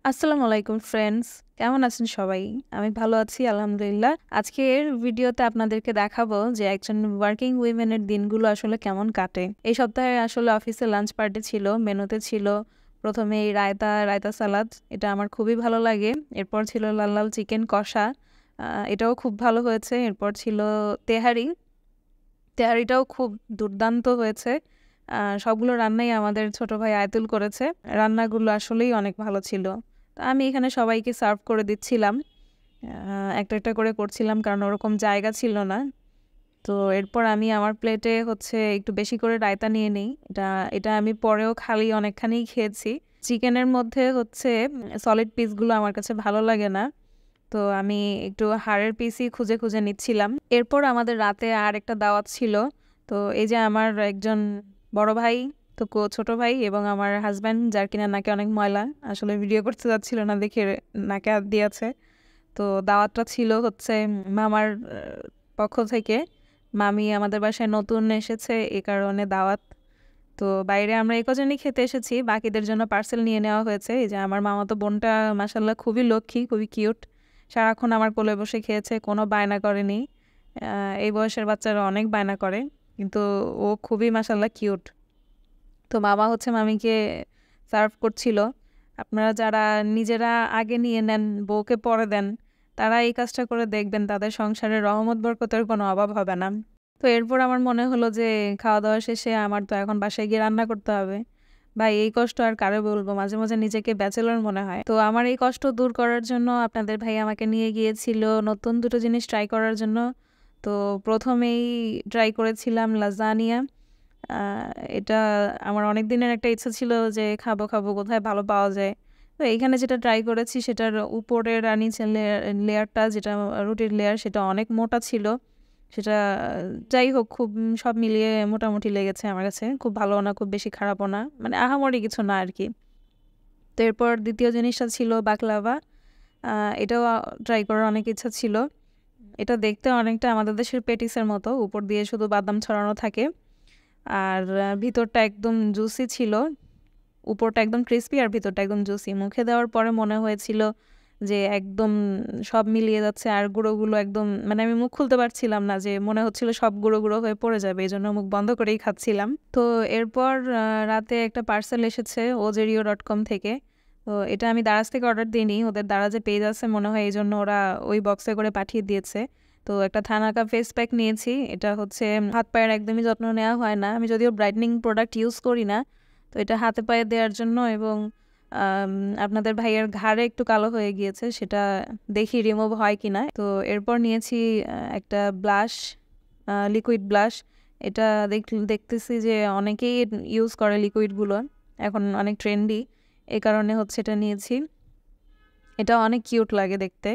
আসসালামু আলাইকুম ফ্রেন্ডস, কেমন আছেন সবাই? আমি ভালো আছি আলহামদুলিল্লাহ। আজকের ভিডিওতে আপনাদেরকে দেখাবো যে একজন ওয়ার্কিং উইমেনের দিনগুলো আসলে কেমন কাটে। এই সপ্তাহে আসলে অফিসে লাঞ্চ পার্টি ছিল, মেনুতে ছিল প্রথমে এই রায়তা সালাদ, এটা আমার খুবই ভালো লাগে। এরপর ছিল লাল লাল চিকেন কষা, এটাও খুব ভালো হয়েছে। এরপর ছিল তেহারি, তেহারিটাও খুব দুর্দান্ত হয়েছে। সবগুলো রান্নাই আমাদের ছোট ভাই আয়তুল করেছে। রান্নাগুলো আসলেই অনেক ভালো ছিল। তো আমি এখানে সবাইকে সার্ভ করে দিচ্ছিলাম, একটা একটা করে করছিলাম কারণ ওরকম জায়গা ছিল না। তো এরপর আমি আমার প্লেটে হচ্ছে একটু বেশি করে রায়তা নিয়ে নিই। এটা এটা আমি পরেও খালি অনেকখানি খেয়েছি। চিকেনের মধ্যে হচ্ছে সলিড পিসগুলো আমার কাছে ভালো লাগে না, তো আমি একটু হাড়ের পিসই খুঁজে খুঁজে নিচ্ছিলাম। এরপর আমাদের রাতে আর একটা দাওয়াত ছিল। তো এই যে আমার একজন বড় ভাই, তো ছোট ভাই এবং আমার হাজব্যান্ড, যার কিনা নাকে অনেক ময়লা, আসলে ভিডিও করতে যাচ্ছিল না দেখে নাকে হাত দিয়েছে। তো দাওয়াতটা ছিল হচ্ছে মামার পক্ষ থেকে। মামি আমাদের বাসায় নতুন এসেছে, এ কারণে দাওয়াত। তো বাইরে আমরা এই কজনই খেতে এসেছি, বাকিদের জন্য পার্সেল নিয়ে নেওয়া হয়েছে। এই যে আমার মামাতো বোনটা মাশাল্লাহ খুবই লক্ষ্মী, খুবই কিউট, সারাক্ষণ আমার কোলে বসে খেয়েছে, কোনো বায়না করেনি। এই বয়সের বাচ্চারা অনেক বায়না করে, কিন্তু ও খুবই মাশাল্লাহ কিউট। তো মামা হচ্ছে মামিকে সার্ভ করছিল। আপনারা যারা নিজেরা আগে নিয়ে নেন, বউকে পরে দেন, তারা এই কাজটা করে দেখবেন তাদের সংসারে রহমত বরকতের কোনো অভাব হবে না। তো এরপর আমার মনে হলো যে খাওয়া দাওয়া শেষে আমার তো এখন বাসায় গিয়ে রান্না করতে হবে। ভাই, এই কষ্ট আর কারে বলবো, মাঝে মাঝে নিজেকে ব্যাচেলর মনে হয়। তো আমার এই কষ্ট দূর করার জন্য আপনাদের ভাই আমাকে নিয়ে গিয়েছিল নতুন দুটো জিনিস ট্রাই করার জন্য। তো প্রথমেই ট্রাই করেছিলাম লাজানিয়া। এটা আমার অনেক দিনের একটা ইচ্ছা ছিল যে খাবো খাবো, কোথায় ভালো পাওয়া যায়। তো এইখানে যেটা ট্রাই করেছি সেটার উপরের নিচের লেয়ারটা, যেটা রুটির লেয়ার, সেটা অনেক মোটা ছিল। সেটা যাই হোক, খুব সব মিলিয়ে মোটামুটি লেগেছে আমার কাছে। খুব ভালো না, খুব বেশি খারাপও না, মানে আহামরি কিছু না আর কি। তো এরপর দ্বিতীয় জিনিসটা ছিল বাকলাভা। এটাও ট্রাই করার অনেক ইচ্ছা ছিল। এটা দেখতে অনেকটা আমাদের দেশের পেটিসের মতো, উপর দিয়ে শুধু বাদাম ছড়ানো থাকে, আর ভিতরটা একদম জুসি ছিল। উপরটা একদম ক্রিস্পি আর ভিতরটা একদম জুসি। মুখে দেওয়ার পরে মনে হয়েছিল যে একদম সব মিলিয়ে যাচ্ছে, আর গুঁড়োগুলো একদম, মানে আমি মুখ খুলতে পারছিলাম না, যে মনে হচ্ছিল সব গুঁড়ো গুঁড়ো হয়ে পড়ে যাবে, এই জন্য মুখ বন্ধ করেই খাচ্ছিলাম। তো এরপর রাতে একটা পার্সেল এসেছে ozerio.com থেকে। তো এটা আমি দারাজ থেকে অর্ডার দিইনি, ওদের দারাজে পেজ আছে মনে হয়, এই জন্য ওরা ওই বক্সে করে পাঠিয়ে দিয়েছে। তো একটা থানাকা ফেস প্যাক নিয়েছি। এটা হচ্ছে হাত পায়ের একদমই যত্ন নেওয়া হয় না, আমি যদিও ব্রাইটনিং প্রোডাক্ট ইউজ করি না। তো এটা হাতে পায়ে দেওয়ার জন্য, এবং আপনাদের ভাইয়ের ঘাড়ে একটু কালো হয়ে গিয়েছে, সেটা দেখি রিমুভ হয় কিনা। তো এরপর নিয়েছি একটা ব্লাশ, লিকুইড ব্লাশ। এটা দেখতেছি যে অনেকেই ইউজ করে লিকুইডগুলো, এখন অনেক ট্রেন্ডি, এই কারণে হচ্ছে এটা নিয়েছি। এটা অনেক কিউট লাগে দেখতে,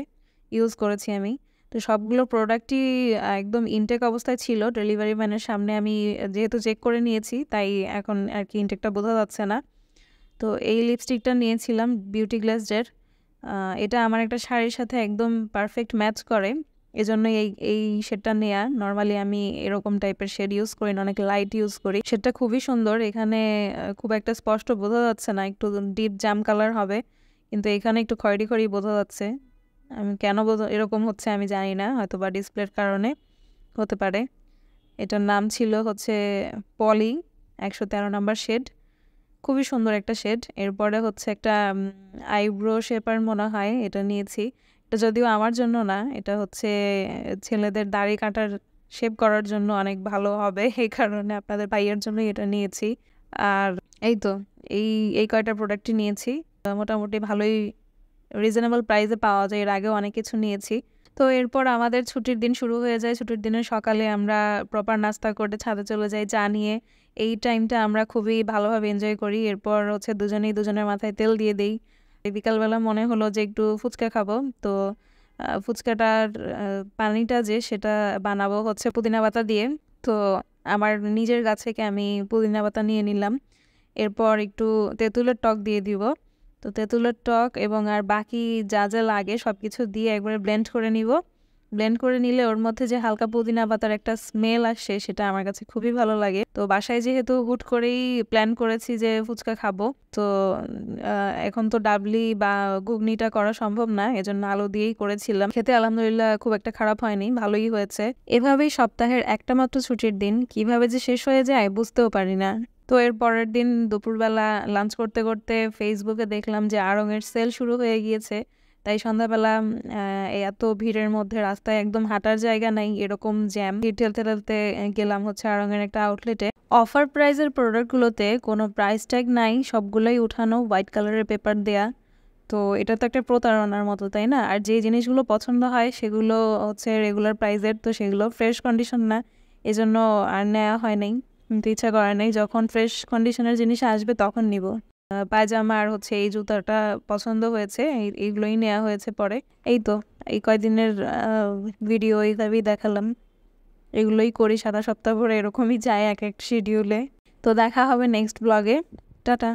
ইউজ করেছি আমি। তো সবগুলো প্রোডাক্টই একদম ইনটেক অবস্থায় ছিল ডেলিভারি ম্যানের সামনে। আমি যেহেতু চেক করে নিয়েছি, তাই এখন আর কি ইনটেকটা বোঝা যাচ্ছে না। তো এই লিপস্টিকটা নিয়েছিলাম বিউটি গ্লেজের। এটা আমার একটা শাড়ির সাথে একদম পারফেক্ট ম্যাচ করে, এজন্য এই এই শেডটা নেয়া। নর্মালি আমি এরকম টাইপের শেড ইউজ করি না, অনেক লাইট ইউজ করি। শেডটা খুবই সুন্দর, এখানে খুব একটা স্পষ্ট বোঝা যাচ্ছে না, একটু ডিপ জাম কালার হবে, কিন্তু এখানে একটু খয়েরি খয়েরি বোঝা যাচ্ছে। আমি কেন এরকম হচ্ছে আমি জানি না, হয়তো বা ডিসপ্লের কারণে হতে পারে। এটার নাম ছিল হচ্ছে পলি 113 নাম্বার শেড, খুবই সুন্দর একটা শেড। এরপরে হচ্ছে একটা আইব্রো শেপার মনে হয়, এটা নিয়েছি। এটা যদিও আমার জন্য না, এটা হচ্ছে ছেলেদের দাড়ি কাটার শেপ করার জন্য অনেক ভালো হবে, এই কারণে আপনাদের ভাইয়ের জন্যই এটা নিয়েছি। আর এই তো এই এই কয়টা প্রোডাক্টই নিয়েছি। মোটামুটি ভালোই রিজনেবল প্রাইসে পাওয়া যায়, এর আগেও অনেক কিছু নিয়েছি। তো এরপর আমাদের ছুটির দিন শুরু হয়ে যায়। ছুটির দিনের সকালে আমরা প্রপার নাস্তা করে ছাদে চলে যাই চা নিয়ে। এই টাইমটা আমরা খুবই ভালোভাবে এনজয় করি। এরপর হচ্ছে দুজনেই দুজনের মাথায় তেল দিয়ে দিই। বিকালবেলা মনে হলো যে একটু ফুচকা খাবো। তো ফুচকাটার পানিটা যে সেটা বানাবো হচ্ছে পুদিনা পাতা দিয়ে। তো আমার নিজের গাছ থেকে আমি পুদিনা পাতা নিয়ে নিলাম। এরপর একটু তেঁতুলের টক দিয়ে দিব। তো তেঁতুলের টক এবং আর বাকি যা যা লাগে সব কিছু দিয়ে একবারে ব্লেন্ড করে নিব। ব্লেন্ড করে নিলে ওর মধ্যে যে হালকা পুদিনা পাতার একটা স্মেল আসে সেটা আমার কাছে খুবই ভালো লাগে। তো বাসায় যেহেতু হুট করেই প্ল্যান করেছি যে ফুচকা খাবো, তো এখন তো ডাবলি বা ঘুগনিটা করা সম্ভব না, এজন্য আলু দিয়েই করেছিলাম। খেতে আলহামদুলিল্লাহ খুব একটা খারাপ হয়নি, ভালোই হয়েছে। এভাবেই সপ্তাহের একটা মাত্র ছুটির দিন কিভাবে যে শেষ হয়ে যায় বুঝতেও পারি না। তো এর পরের দিন দুপুরবেলা লাঞ্চ করতে করতে ফেসবুকে দেখলাম যে আড়ং-এর সেল শুরু হয়ে গিয়েছে। তাই সন্ধ্যাবেলা এত ভিড়ের মধ্যে রাস্তায় একদম হাঁটার জায়গা নাই, এরকম জ্যাম, ভিড় ঠেলতে ঠেলতে গেলাম হচ্ছে আড়ং-এর একটা আউটলেটে। অফার প্রাইজের প্রোডাক্টগুলোতে কোনো প্রাইস ট্যাগ নাই, সবগুলোই উঠানো, হোয়াইট কালারের পেপার দেয়া। তো এটা তো একটা প্রতারণার মতো, তাই না? আর যে জিনিসগুলো পছন্দ হয় সেগুলো হচ্ছে রেগুলার প্রাইজের, তো সেগুলো ফ্রেশ কন্ডিশন না, এজন্য আর নেওয়া হয় নাই। কিন্তু ইচ্ছা করে নাই, যখন ফ্রেশ কন্ডিশনের জিনিস আসবে তখন নিব। পায়জামা আর হচ্ছে এই জুতাটা পছন্দ হয়েছে, এইগুলোই নেওয়া হয়েছে পরে। এই তো এই কয়দিনের ভিডিও এইভাবেই দেখালাম, এগুলোই করি সারা সপ্তাহ ভরে, এরকমই যায় এক এক শিডিউলে। তো দেখা হবে নেক্সট ব্লগে। টাটা।